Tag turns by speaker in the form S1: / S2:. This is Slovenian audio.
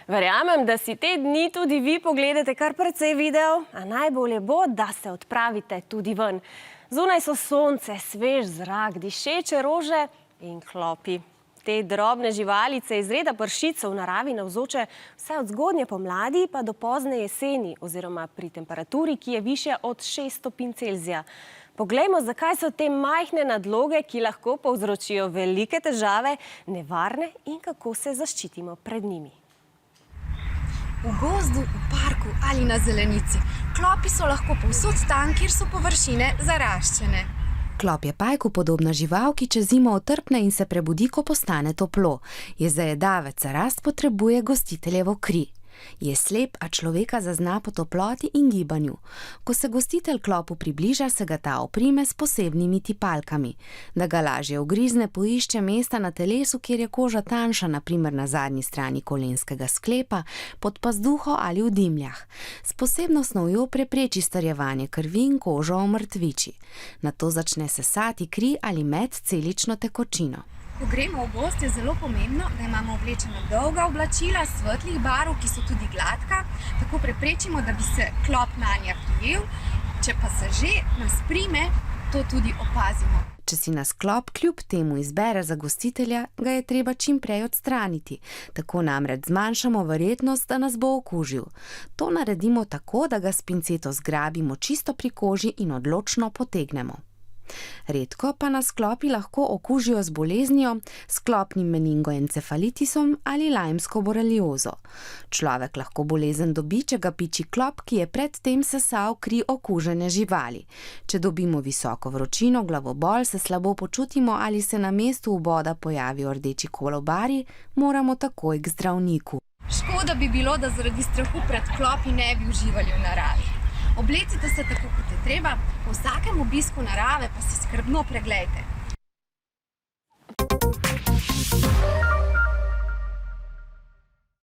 S1: Verjamem, da si te dni tudi vi pogledate kar precej videov, a najbolje bo, da se odpravite tudi ven. Zunaj so sonce, svež zrak, dišeče rože in klopi. Te drobne živalice iz reda pršic so v naravi navzoče vse od zgodnje pomladi pa do pozne jeseni oziroma pri temperaturi, ki je višja od 6 stopinj Celzija. Poglejmo, zakaj so te majhne nadloge, ki lahko povzročijo velike težave, nevarne in kako se zaščitimo pred njimi.
S2: V gozdu, v parku ali na zelenici. Klopi so lahko povsod tam, kjer so površine zaraščene.
S3: Klop je pajku podobna žival, ki čez zimo otrpne in se prebudi, ko postane toplo. Je zajedavec, rast potrebuje gostiteljevo kri. Je slep, a človeka zazna po toploti in gibanju. Ko se gostitelj klopu približa, se ga ta oprime s posebnimi tipalkami. Da ga lažje ugrizne, poišče mesta na telesu, kjer je koža tanjša, na primer na zadnji strani kolenskega sklepa, pod pazduho ali v dimljah. S posebno snovjo prepreči strjevanje krvi in kožo omrtviči. Nato začne sesati kri ali med celično tekočino.
S2: Ko gremo v gozd, je zelo pomembno, da imamo oblečena dolga oblačila svetlih barv, ki so tudi gladka, tako preprečimo, da bi se klop nanje prijel. Če pa se že nas prime, to tudi opazimo.
S3: Če si nas klop kljub temu izbere za gostitelja, ga je treba čim prej odstraniti. Tako namreč zmanjšamo verjetnost, da nas bo okužil. To naredimo tako, da ga s pinceto zgrabimo čisto pri koži in odločno potegnemo. Redko pa nas klopi lahko okužijo z boleznijo, s klopnim meningoencefalitisom ali lajmsko boreliozo. Človek lahko bolezen dobi, če ga piči klop, ki je predtem sesal kri okužene živali. Če dobimo visoko vročino, glavobol, se slabo počutimo ali se na mestu vboda pojavijo rdeči kolobari, moramo takoj k zdravniku.
S2: Škoda bi bilo, da zaradi strahu pred klopi ne bi uživali v naravi. Oblecite se tako, kot je treba, po vsakem obisku narave pa se skrbno preglejte.